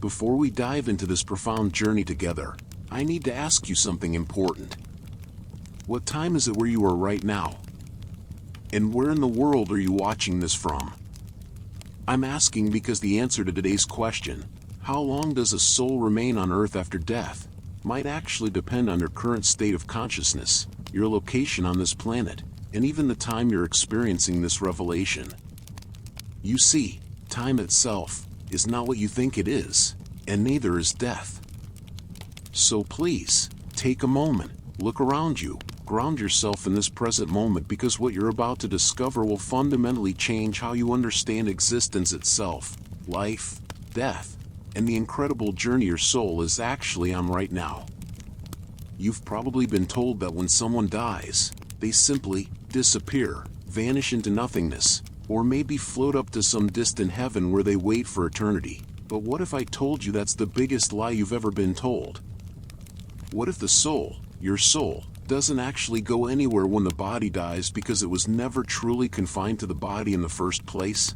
Before we dive into this profound journey together, I need to ask you something important. What time is it where you are right now? And where in the world are you watching this from? I'm asking because the answer to today's question, how long does a soul remain on Earth after death, might actually depend on your current state of consciousness, your location on this planet, and even the time you're experiencing this revelation. You see, time itself is not what you think it is, and neither is death. So please, take a moment, look around you, ground yourself in this present moment, because what you're about to discover will fundamentally change how you understand existence itself, life, death, and the incredible journey your soul is actually on right now. You've probably been told that when someone dies, they simply disappear, vanish into nothingness, or maybe float up to some distant heaven where they wait for eternity. But what if I told you that's the biggest lie you've ever been told? What if the soul, your soul, doesn't actually go anywhere when the body dies because it was never truly confined to the body in the first place?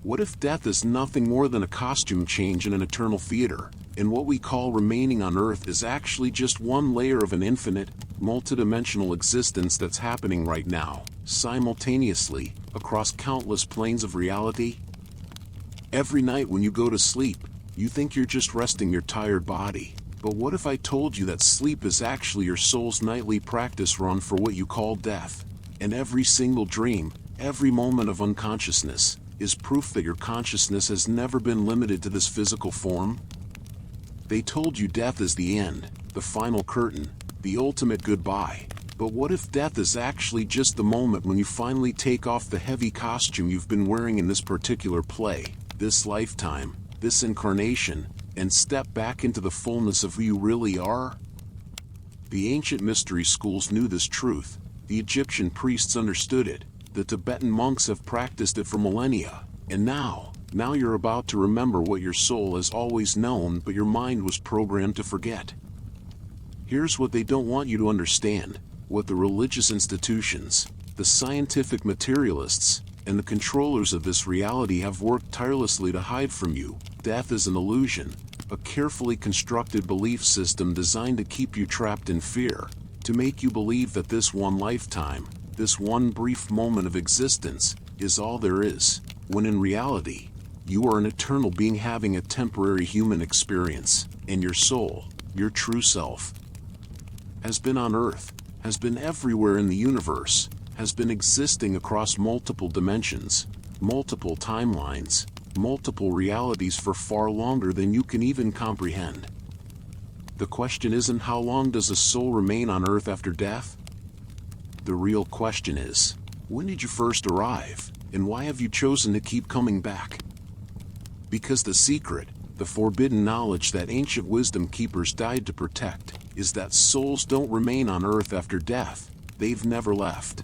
What if death is nothing more than a costume change in an eternal theater, and what we call remaining on Earth is actually just one layer of an infinite, multidimensional existence that's happening right now, simultaneously, across countless planes of reality? Every night when you go to sleep, you think you're just resting your tired body. But what if I told you that sleep is actually your soul's nightly practice run for what you call death? And every single dream, every moment of unconsciousness, is proof that your consciousness has never been limited to this physical form? They told you death is the end, the final curtain, the ultimate goodbye. But what if death is actually just the moment when you finally take off the heavy costume you've been wearing in this particular play, this lifetime, this incarnation, and step back into the fullness of who you really are? The ancient mystery schools knew this truth, the Egyptian priests understood it, the Tibetan monks have practiced it for millennia, and now you're about to remember what your soul has always known but your mind was programmed to forget. Here's what they don't want you to understand, what the religious institutions, the scientific materialists, and the controllers of this reality have worked tirelessly to hide from you. Death is an illusion, a carefully constructed belief system designed to keep you trapped in fear, to make you believe that this one lifetime, this one brief moment of existence, is all there is, when in reality, you are an eternal being having a temporary human experience, and your soul, your true self, has been on Earth, has been everywhere in the universe, has been existing across multiple dimensions, multiple timelines, multiple realities for far longer than you can even comprehend. The question isn't how long does a soul remain on Earth after death? The real question is, when did you first arrive, and why have you chosen to keep coming back? Because the secret, the forbidden knowledge that ancient wisdom keepers died to protect, is that souls don't remain on Earth after death, they've never left.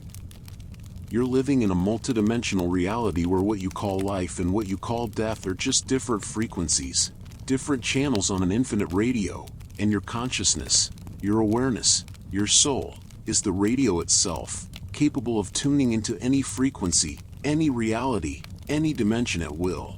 You're living in a multidimensional reality where what you call life and what you call death are just different frequencies, different channels on an infinite radio, and your consciousness, your awareness, your soul, is the radio itself, capable of tuning into any frequency, any reality, any dimension at will.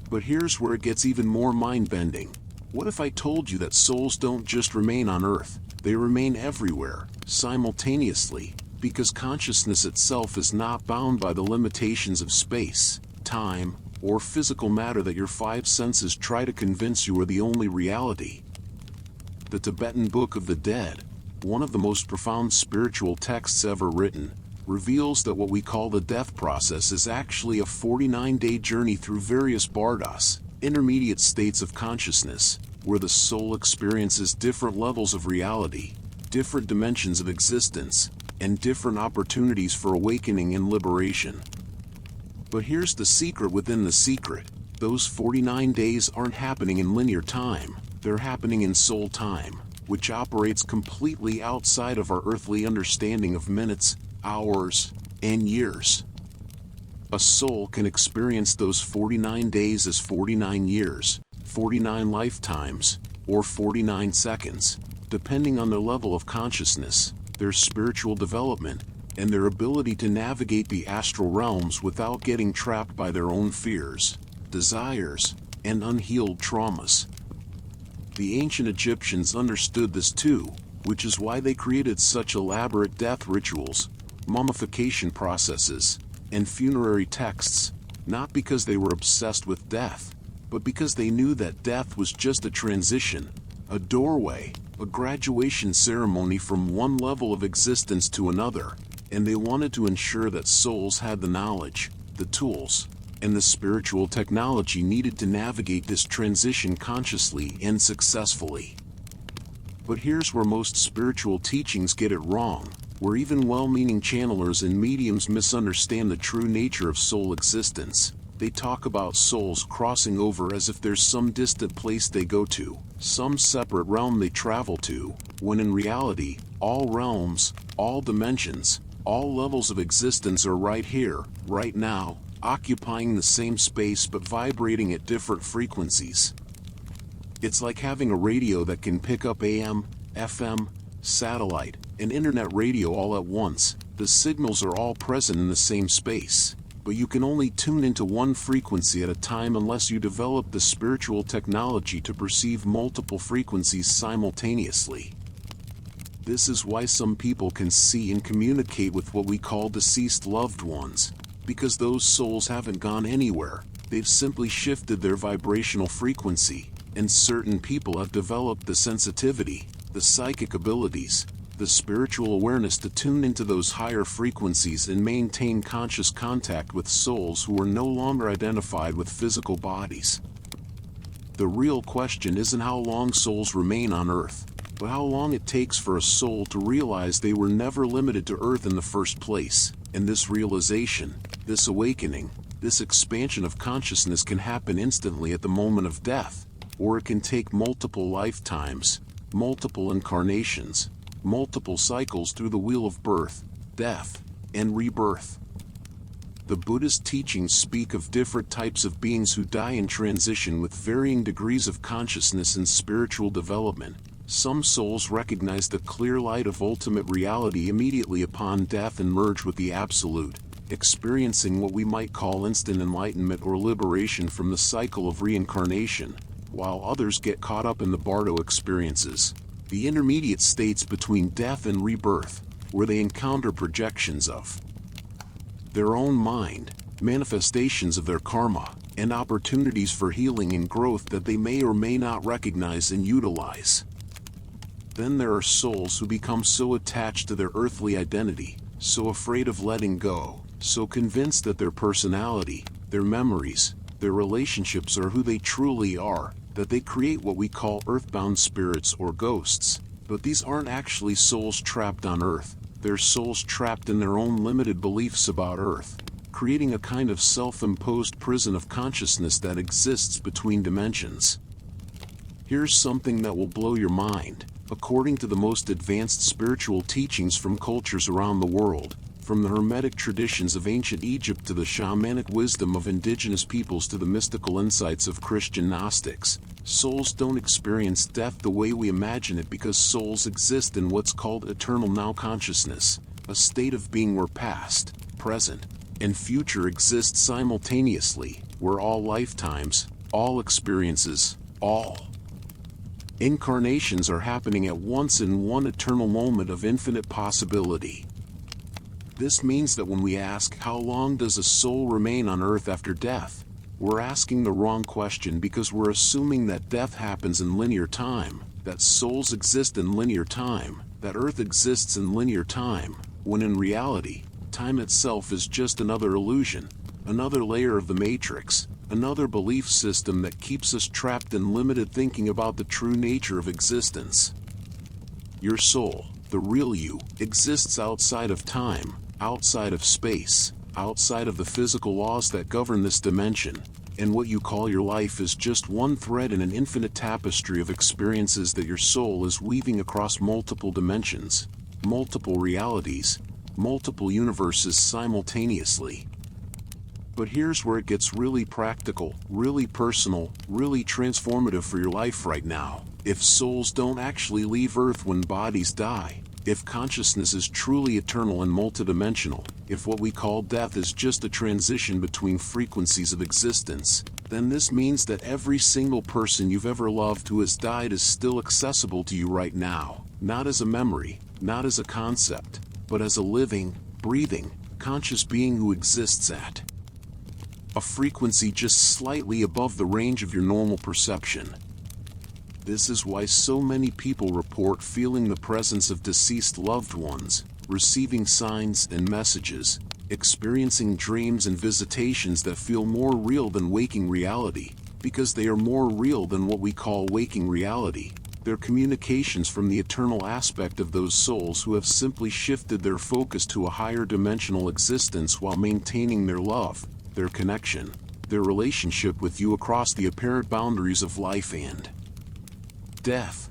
But here's where it gets even more mind-bending. What if I told you that souls don't just remain on Earth, they remain everywhere, simultaneously, because consciousness itself is not bound by the limitations of space, time, or physical matter that your five senses try to convince you are the only reality? The Tibetan Book of the Dead, one of the most profound spiritual texts ever written, reveals that what we call the death process is actually a 49-day journey through various bardos, intermediate states of consciousness, where the soul experiences different levels of reality, different dimensions of existence, and different opportunities for awakening and liberation. But here's the secret within the secret. Those 49 days aren't happening in linear time, they're happening in soul time, which operates completely outside of our earthly understanding of minutes, hours, and years. A soul can experience those 49 days as 49 years, 49 lifetimes, or 49 seconds, depending on their level of consciousness, their spiritual development, and their ability to navigate the astral realms without getting trapped by their own fears, desires, and unhealed traumas. The ancient Egyptians understood this too, which is why they created such elaborate death rituals, mummification processes, and funerary texts, not because they were obsessed with death, but because they knew that death was just a transition, a doorway, a graduation ceremony from one level of existence to another, and they wanted to ensure that souls had the knowledge, the tools, and the spiritual technology needed to navigate this transition consciously and successfully. But here's where most spiritual teachings get it wrong, where even well-meaning channelers and mediums misunderstand the true nature of soul existence. They talk about souls crossing over as if there's some distant place they go to, some separate realm they travel to, when in reality, all realms, all dimensions, all levels of existence are right here, right now, occupying the same space but vibrating at different frequencies. It's like having a radio that can pick up AM, FM, satellite, and internet radio all at once. The signals are all present in the same space, but you can only tune into one frequency at a time unless you develop the spiritual technology to perceive multiple frequencies simultaneously. This is why some people can see and communicate with what we call deceased loved ones, because those souls haven't gone anywhere, they've simply shifted their vibrational frequency, and certain people have developed the sensitivity, the psychic abilities, the spiritual awareness to tune into those higher frequencies and maintain conscious contact with souls who are no longer identified with physical bodies. The real question isn't how long souls remain on Earth, but how long it takes for a soul to realize they were never limited to Earth in the first place. And this realization, this awakening, this expansion of consciousness can happen instantly at the moment of death, or it can take multiple lifetimes, multiple incarnations, multiple cycles through the wheel of birth, death, and rebirth. The Buddhist teachings speak of different types of beings who die in transition with varying degrees of consciousness and spiritual development. Some souls recognize the clear light of ultimate reality immediately upon death and merge with the Absolute, experiencing what we might call instant enlightenment or liberation from the cycle of reincarnation, while others get caught up in the Bardo experiences, the intermediate states between death and rebirth, where they encounter projections of their own mind, manifestations of their karma, and opportunities for healing and growth that they may or may not recognize and utilize. Then there are souls who become so attached to their earthly identity, so afraid of letting go, so convinced that their personality, their memories, their relationships are who they truly are, that they create what we call earthbound spirits or ghosts. But these aren't actually souls trapped on Earth, they're souls trapped in their own limited beliefs about Earth, creating a kind of self-imposed prison of consciousness that exists between dimensions. Here's something that will blow your mind. According to the most advanced spiritual teachings from cultures around the world, from the Hermetic traditions of ancient Egypt to the shamanic wisdom of indigenous peoples to the mystical insights of Christian Gnostics, souls don't experience death the way we imagine it because souls exist in what's called eternal now consciousness, a state of being where past, present, and future exist simultaneously, where all lifetimes, all experiences, all incarnations are happening at once in one eternal moment of infinite possibility. This means that when we ask how long does a soul remain on Earth after death, we're asking the wrong question because we're assuming that death happens in linear time, that souls exist in linear time, that Earth exists in linear time, when in reality, time itself is just another illusion, another layer of the matrix, another belief system that keeps us trapped in limited thinking about the true nature of existence. Your soul, the real you, exists outside of time, outside of space, outside of the physical laws that govern this dimension, and what you call your life is just one thread in an infinite tapestry of experiences that your soul is weaving across multiple dimensions, multiple realities, multiple universes simultaneously. But here's where it gets really practical, really personal, really transformative for your life right now. If souls don't actually leave Earth when bodies die, if consciousness is truly eternal and multidimensional, if what we call death is just a transition between frequencies of existence, then this means that every single person you've ever loved who has died is still accessible to you right now, not as a memory, not as a concept, but as a living, breathing, conscious being who exists at a frequency just slightly above the range of your normal perception. This is why so many people report feeling the presence of deceased loved ones, receiving signs and messages, experiencing dreams and visitations that feel more real than waking reality, because they are more real than what we call waking reality. They're communications from the eternal aspect of those souls who have simply shifted their focus to a higher dimensional existence while maintaining their love, their connection, their relationship with you across the apparent boundaries of life and death.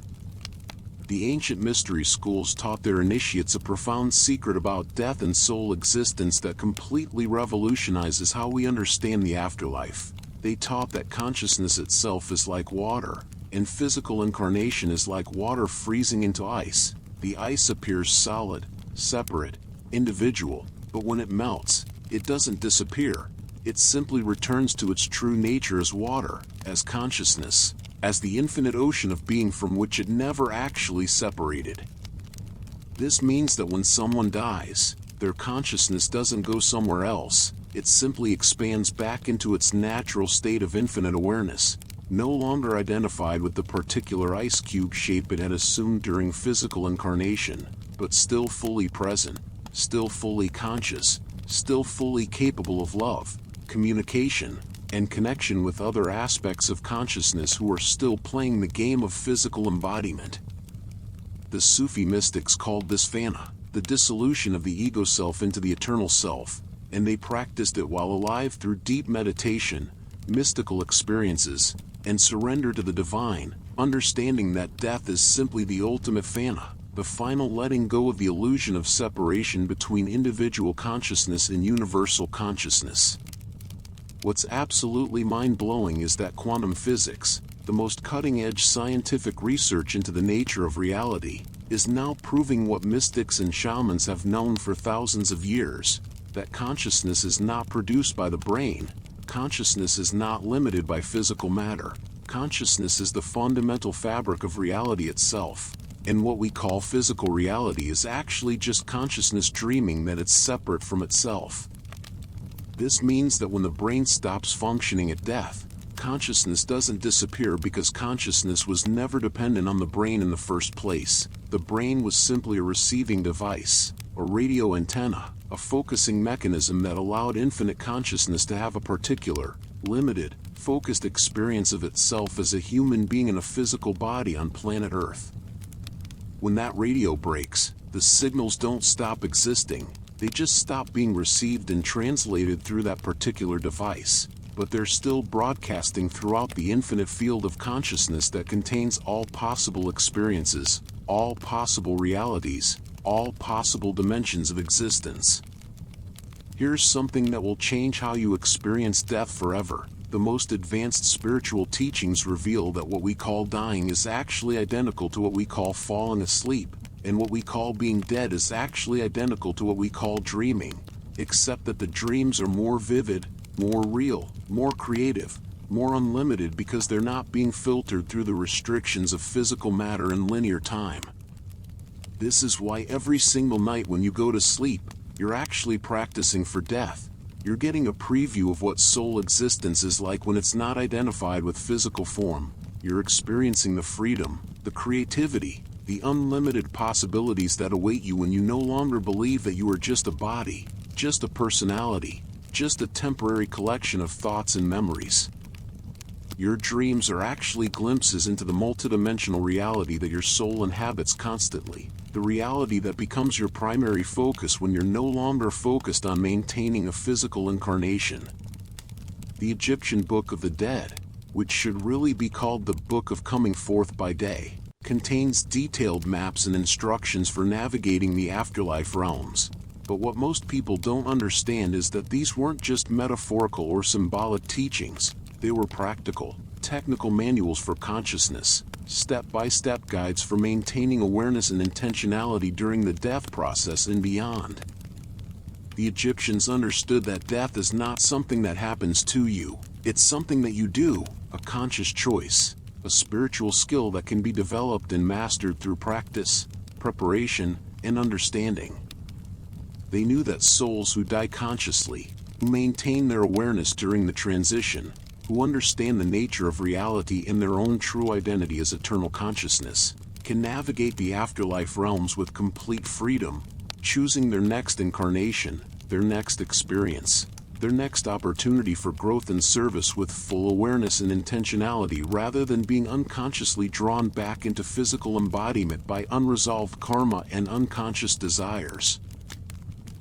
The ancient mystery schools taught their initiates a profound secret about death and soul existence that completely revolutionizes how we understand the afterlife. They taught that consciousness itself is like water, and physical incarnation is like water freezing into ice. The ice appears solid, separate, individual, but when it melts, it doesn't disappear. It simply returns to its true nature as water, as consciousness, as the infinite ocean of being from which it never actually separated. This means that when someone dies, their consciousness doesn't go somewhere else, it simply expands back into its natural state of infinite awareness, no longer identified with the particular ice cube shape it had assumed during physical incarnation, but still fully present, still fully conscious, still fully capable of love, communication, and connection with other aspects of consciousness who are still playing the game of physical embodiment. The Sufi mystics called this fana, the dissolution of the ego self into the eternal self, and they practiced it while alive through deep meditation, mystical experiences, and surrender to the divine, understanding that death is simply the ultimate fana, the final letting go of the illusion of separation between individual consciousness and universal consciousness. What's absolutely mind-blowing is that quantum physics, the most cutting-edge scientific research into the nature of reality, is now proving what mystics and shamans have known for thousands of years, that consciousness is not produced by the brain, consciousness is not limited by physical matter, consciousness is the fundamental fabric of reality itself, and what we call physical reality is actually just consciousness dreaming that it's separate from itself. This means that when the brain stops functioning at death, consciousness doesn't disappear because consciousness was never dependent on the brain in the first place. The brain was simply a receiving device, a radio antenna, a focusing mechanism that allowed infinite consciousness to have a particular, limited, focused experience of itself as a human being in a physical body on planet Earth. When that radio breaks, the signals don't stop existing. They just stop being received and translated through that particular device, but they're still broadcasting throughout the infinite field of consciousness that contains all possible experiences, all possible realities, all possible dimensions of existence. Here's something that will change how you experience death forever. The most advanced spiritual teachings reveal that what we call dying is actually identical to what we call falling asleep, and what we call being dead is actually identical to what we call dreaming, except that the dreams are more vivid, more real, more creative, more unlimited because they're not being filtered through the restrictions of physical matter and linear time. This is why every single night when you go to sleep, you're actually practicing for death. You're getting a preview of what soul existence is like when it's not identified with physical form. You're experiencing the freedom, the creativity, the unlimited possibilities that await you when you no longer believe that you are just a body, just a personality, just a temporary collection of thoughts and memories. Your dreams are actually glimpses into the multidimensional reality that your soul inhabits constantly, the reality that becomes your primary focus when you're no longer focused on maintaining a physical incarnation. The Egyptian Book of the Dead, which should really be called the Book of Coming Forth by Day, contains detailed maps and instructions for navigating the afterlife realms. But what most people don't understand is that these weren't just metaphorical or symbolic teachings, they were practical, technical manuals for consciousness, step-by-step guides for maintaining awareness and intentionality during the death process and beyond. The Egyptians understood that death is not something that happens to you, It's something that you do, a conscious choice, a spiritual skill that can be developed and mastered through practice, preparation, and understanding. They knew that souls who die consciously, who maintain their awareness during the transition, who understand the nature of reality and their own true identity as eternal consciousness, can navigate the afterlife realms with complete freedom, choosing their next incarnation, their next experience, their next opportunity for growth and service with full awareness and intentionality rather than being unconsciously drawn back into physical embodiment by unresolved karma and unconscious desires.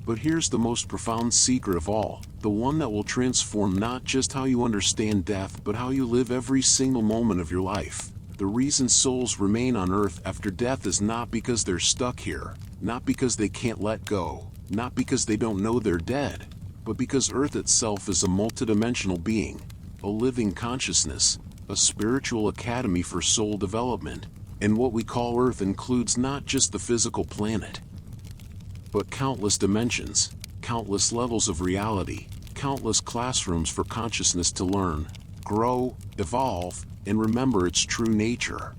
But here's the most profound secret of all, the one that will transform not just how you understand death but how you live every single moment of your life. The reason souls remain on Earth after death is not because they're stuck here, not because they can't let go, not because they don't know they're dead, but because Earth itself is a multidimensional being, a living consciousness, a spiritual academy for soul development, and what we call Earth includes not just the physical planet, but countless dimensions, countless levels of reality, countless classrooms for consciousness to learn, grow, evolve, and remember its true nature.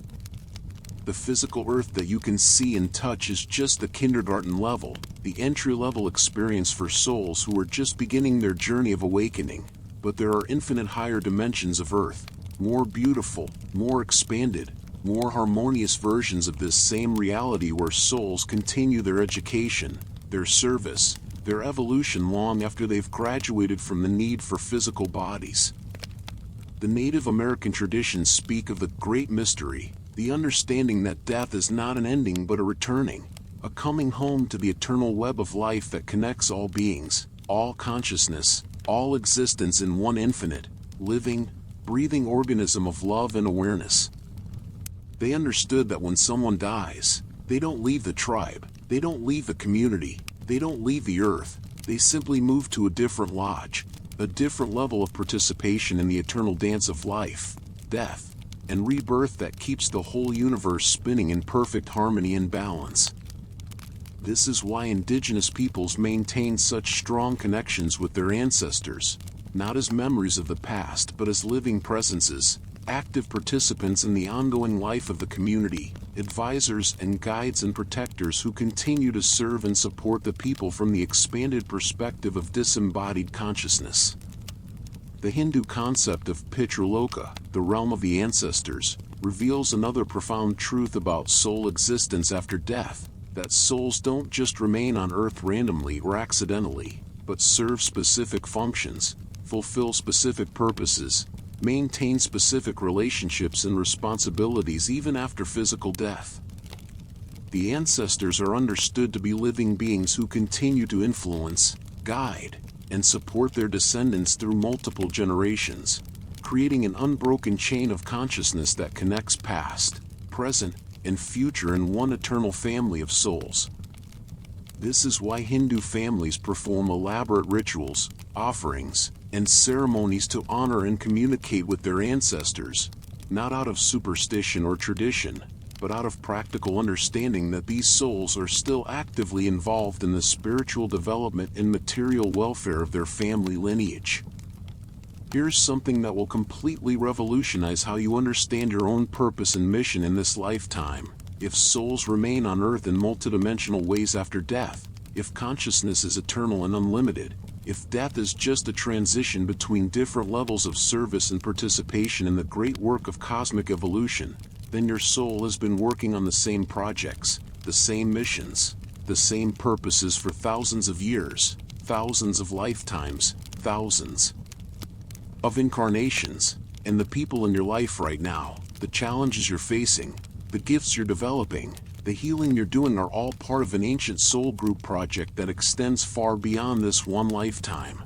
The physical Earth that you can see and touch is just the kindergarten level, the entry-level experience for souls who are just beginning their journey of awakening. But there are infinite higher dimensions of Earth, more beautiful, more expanded, more harmonious versions of this same reality where souls continue their education, their service, their evolution long after they've graduated from the need for physical bodies. The Native American traditions speak of the great mystery, the understanding that death is not an ending but a returning, a coming home to the eternal web of life that connects all beings, all consciousness, all existence in one infinite, living, breathing organism of love and awareness. They understood that when someone dies, they don't leave the tribe, they don't leave the community, they don't leave the earth, they simply move to a different lodge, a different level of participation in the eternal dance of life, death, and rebirth that keeps the whole universe spinning in perfect harmony and balance. This is why indigenous peoples maintain such strong connections with their ancestors, not as memories of the past but as living presences, active participants in the ongoing life of the community, advisors and guides and protectors who continue to serve and support the people from the expanded perspective of disembodied consciousness. The Hindu concept of Pitraloka, the realm of the ancestors, reveals another profound truth about soul existence after death, that souls don't just remain on Earth randomly or accidentally, but serve specific functions, fulfill specific purposes, maintain specific relationships and responsibilities even after physical death. The ancestors are understood to be living beings who continue to influence, guide, and support their descendants through multiple generations, creating an unbroken chain of consciousness that connects past, present, and future in one eternal family of souls. This is why Hindu families perform elaborate rituals, offerings, and ceremonies to honor and communicate with their ancestors, not out of superstition or tradition, but out of practical understanding that these souls are still actively involved in the spiritual development and material welfare of their family lineage. Here's something that will completely revolutionize how you understand your own purpose and mission in this lifetime. If souls remain on Earth in multidimensional ways after death, if consciousness is eternal and unlimited, if death is just a transition between different levels of service and participation in the great work of cosmic evolution, then your soul has been working on the same projects, the same missions, the same purposes for thousands of years, thousands of lifetimes, thousands of incarnations, and the people in your life right now, the challenges you're facing, the gifts you're developing, the healing you're doing are all part of an ancient soul group project that extends far beyond this one lifetime.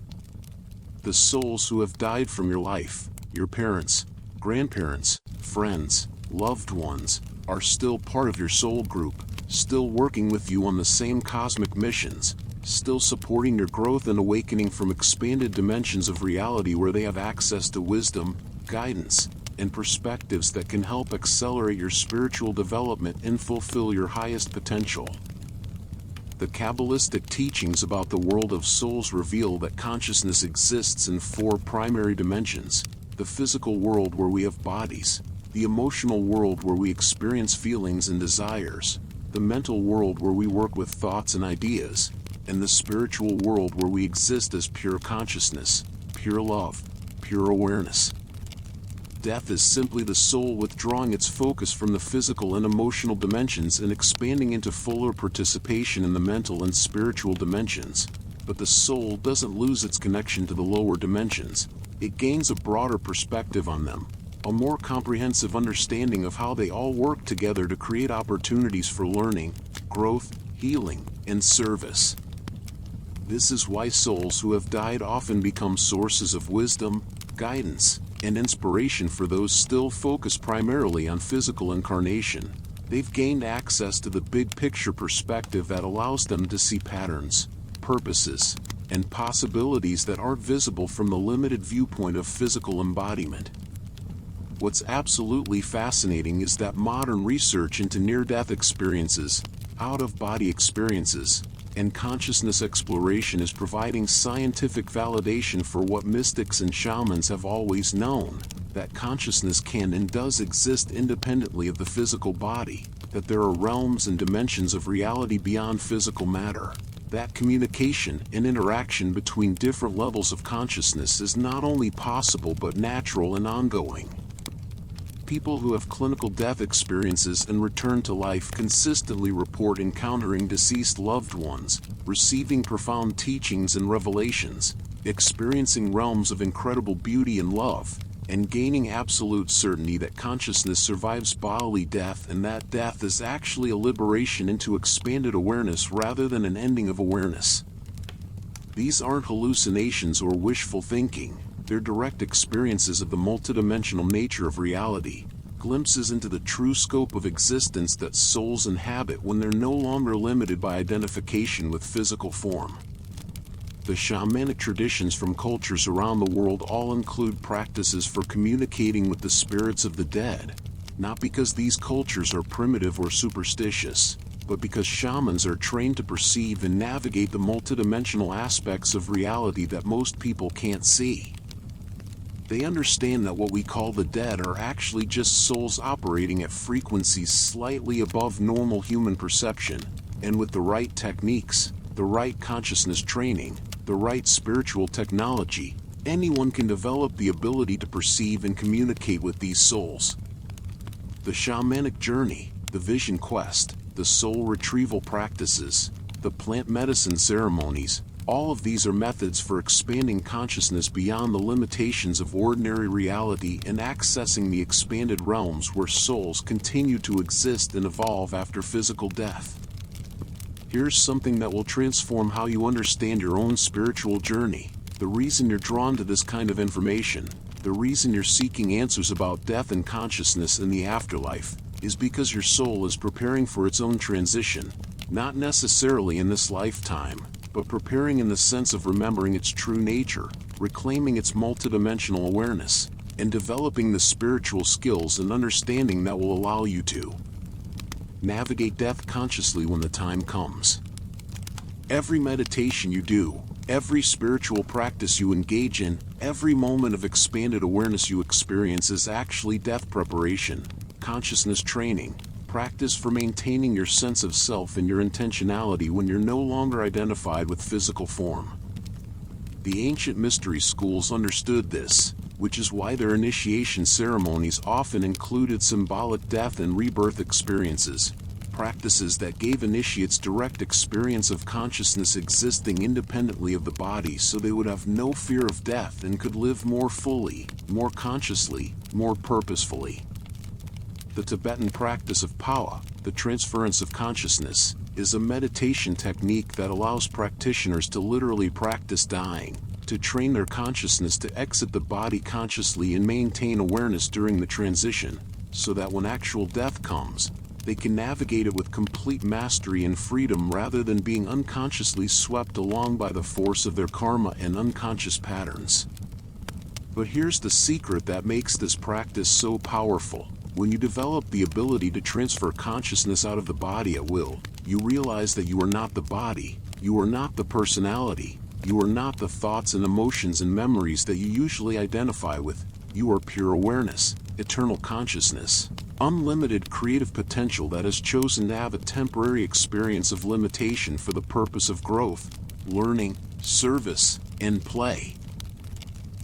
The souls who have died from your life, your parents, grandparents, friends, loved ones, are still part of your soul group, still working with you on the same cosmic missions, still supporting your growth and awakening from expanded dimensions of reality where they have access to wisdom, guidance, and perspectives that can help accelerate your spiritual development and fulfill your highest potential. The Kabbalistic teachings about the world of souls reveal that consciousness exists in 4 primary dimensions: the physical world where we have bodies, the emotional world where we experience feelings and desires, the mental world where we work with thoughts and ideas, and the spiritual world where we exist as pure consciousness, pure love, pure awareness. Death is simply the soul withdrawing its focus from the physical and emotional dimensions and expanding into fuller participation in the mental and spiritual dimensions. But the soul doesn't lose its connection to the lower dimensions. It gains a broader perspective on them, a more comprehensive understanding of how they all work together to create opportunities for learning, growth, healing, and service. This is why souls who have died often become sources of wisdom, guidance, and inspiration for those still focused primarily on physical incarnation. They've gained access to the big picture perspective that allows them to see patterns, purposes, and possibilities that aren't visible from the limited viewpoint of physical embodiment. What's absolutely fascinating is that modern research into near-death experiences, out-of-body experiences, and consciousness exploration is providing scientific validation for what mystics and shamans have always known: that consciousness can and does exist independently of the physical body, that there are realms and dimensions of reality beyond physical matter, that communication and interaction between different levels of consciousness is not only possible but natural and ongoing. People who have clinical death experiences and return to life consistently report encountering deceased loved ones, receiving profound teachings and revelations, experiencing realms of incredible beauty and love, and gaining absolute certainty that consciousness survives bodily death and that death is actually a liberation into expanded awareness rather than an ending of awareness. These aren't hallucinations or wishful thinking. They're direct experiences of the multidimensional nature of reality, glimpses into the true scope of existence that souls inhabit when they're no longer limited by identification with physical form. The shamanic traditions from cultures around the world all include practices for communicating with the spirits of the dead, not because these cultures are primitive or superstitious, but because shamans are trained to perceive and navigate the multidimensional aspects of reality that most people can't see. They understand that what we call the dead are actually just souls operating at frequencies slightly above normal human perception, and with the right techniques, the right consciousness training, the right spiritual technology, anyone can develop the ability to perceive and communicate with these souls. The shamanic journey, the vision quest, the soul retrieval practices, the plant medicine ceremonies, all of these are methods for expanding consciousness beyond the limitations of ordinary reality and accessing the expanded realms where souls continue to exist and evolve after physical death. Here's something that will transform how you understand your own spiritual journey. The reason you're drawn to this kind of information, the reason you're seeking answers about death and consciousness in the afterlife, is because your soul is preparing for its own transition, not necessarily in this lifetime, but preparing in the sense of remembering its true nature, reclaiming its multidimensional awareness, and developing the spiritual skills and understanding that will allow you to navigate death consciously when the time comes. Every meditation you do, every spiritual practice you engage in, every moment of expanded awareness you experience is actually death preparation, consciousness training, practice for maintaining your sense of self and your intentionality when you're no longer identified with physical form. The ancient mystery schools understood this, which is why their initiation ceremonies often included symbolic death and rebirth experiences, practices that gave initiates direct experience of consciousness existing independently of the body so they would have no fear of death and could live more fully, more consciously, more purposefully. The Tibetan practice of pawa, the transference of consciousness, is a meditation technique that allows practitioners to literally practice dying, to train their consciousness to exit the body consciously and maintain awareness during the transition, so that when actual death comes, they can navigate it with complete mastery and freedom rather than being unconsciously swept along by the force of their karma and unconscious patterns. But here's the secret that makes this practice so powerful. When you develop the ability to transfer consciousness out of the body at will, you realize that you are not the body, you are not the personality, you are not the thoughts and emotions and memories that you usually identify with. You are pure awareness, eternal consciousness, unlimited creative potential that has chosen to have a temporary experience of limitation for the purpose of growth, learning, service, and play.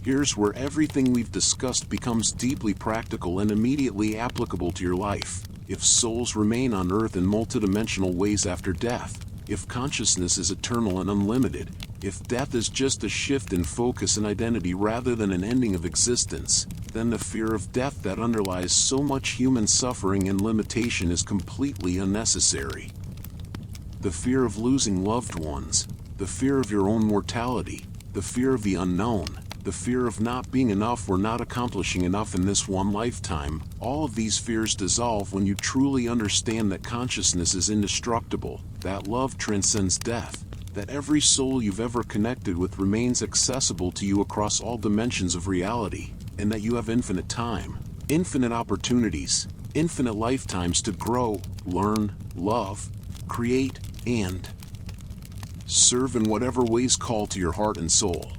Here's where everything we've discussed becomes deeply practical and immediately applicable to your life. If souls remain on Earth in multidimensional ways after death, if consciousness is eternal and unlimited, if death is just a shift in focus and identity rather than an ending of existence, then the fear of death that underlies so much human suffering and limitation is completely unnecessary. The fear of losing loved ones, the fear of your own mortality, the fear of the unknown, the fear of not being enough or not accomplishing enough in this one lifetime, all of these fears dissolve when you truly understand that consciousness is indestructible, that love transcends death, that every soul you've ever connected with remains accessible to you across all dimensions of reality, and that you have infinite time, infinite opportunities, infinite lifetimes to grow, learn, love, create, and serve in whatever ways call to your heart and soul.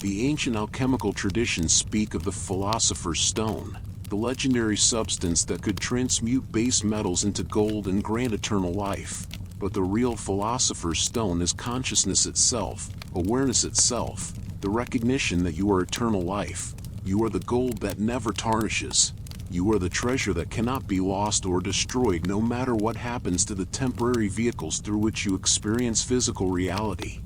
The ancient alchemical traditions speak of the philosopher's stone, the legendary substance that could transmute base metals into gold and grant eternal life. But the real philosopher's stone is consciousness itself, awareness itself, the recognition that you are eternal life. You are the gold that never tarnishes. You are the treasure that cannot be lost or destroyed no matter what happens to the temporary vehicles through which you experience physical reality.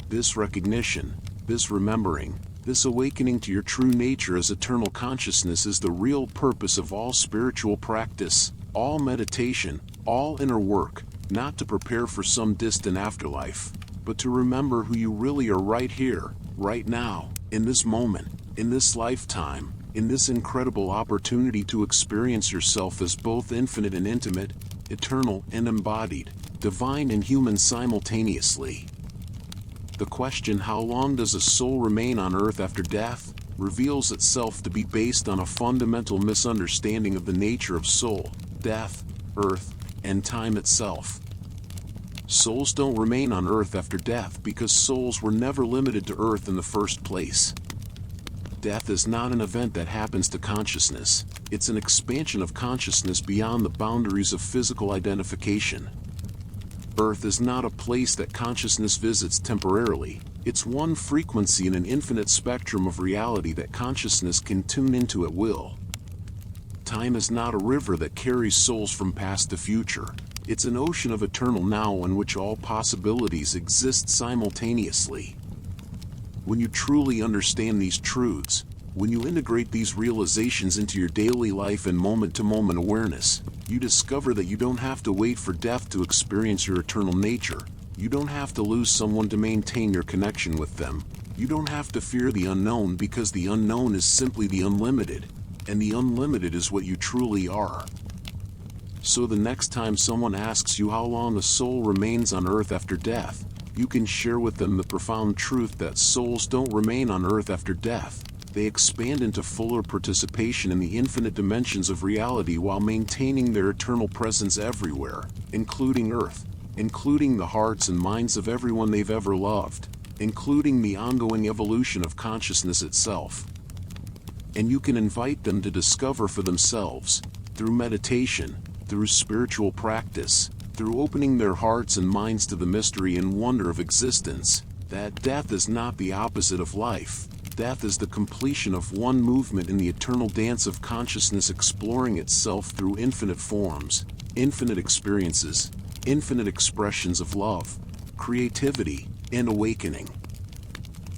This recognition, this remembering, this awakening to your true nature as eternal consciousness is the real purpose of all spiritual practice, all meditation, all inner work, not to prepare for some distant afterlife, but to remember who you really are right here, right now, in this moment, in this lifetime, in this incredible opportunity to experience yourself as both infinite and intimate, eternal and embodied, divine and human simultaneously. The question, how long does a soul remain on Earth after death, reveals itself to be based on a fundamental misunderstanding of the nature of soul, death, Earth, and time itself. Souls don't remain on Earth after death because souls were never limited to Earth in the first place. Death is not an event that happens to consciousness, it's an expansion of consciousness beyond the boundaries of physical identification. Earth is not a place that consciousness visits temporarily, it's one frequency in an infinite spectrum of reality that consciousness can tune into at will. Time is not a river that carries souls from past to future, it's an ocean of eternal now in which all possibilities exist simultaneously. When you truly understand these truths, when you integrate these realizations into your daily life and moment-to-moment awareness, you discover that you don't have to wait for death to experience your eternal nature, you don't have to lose someone to maintain your connection with them, you don't have to fear the unknown because the unknown is simply the unlimited, and the unlimited is what you truly are. So the next time someone asks you how long a soul remains on Earth after death, you can share with them the profound truth that souls don't remain on Earth after death. They expand into fuller participation in the infinite dimensions of reality while maintaining their eternal presence everywhere, including Earth, including the hearts and minds of everyone they've ever loved, including the ongoing evolution of consciousness itself. And you can invite them to discover for themselves, through meditation, through spiritual practice, through opening their hearts and minds to the mystery and wonder of existence, that death is not the opposite of life. Death is the completion of one movement in the eternal dance of consciousness exploring itself through infinite forms, infinite experiences, infinite expressions of love, creativity, and awakening.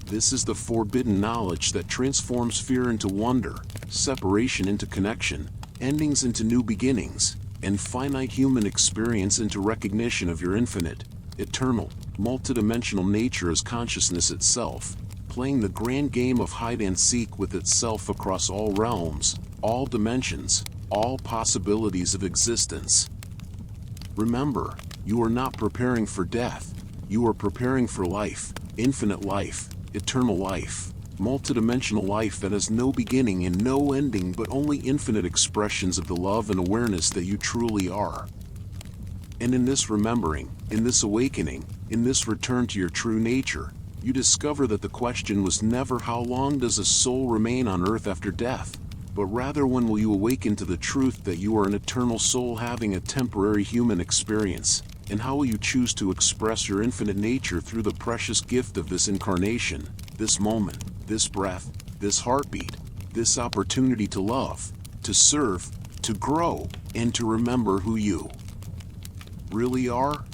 This is the forbidden knowledge that transforms fear into wonder, separation into connection, endings into new beginnings, and finite human experience into recognition of your infinite, eternal, multidimensional nature as consciousness itself, playing the grand game of hide-and-seek with itself across all realms, all dimensions, all possibilities of existence. Remember, you are not preparing for death, you are preparing for life, infinite life, eternal life. multidimensional life that has no beginning and no ending but only infinite expressions of the love and awareness that you truly are. And in this remembering, in this awakening, in this return to your true nature, you discover that the question was never how long does a soul remain on earth after death, but rather when will you awaken to the truth that you are an eternal soul having a temporary human experience, and how will you choose to express your infinite nature through the precious gift of this incarnation, this moment, this breath, this heartbeat, this opportunity to love, to serve, to grow, and to remember who you really are?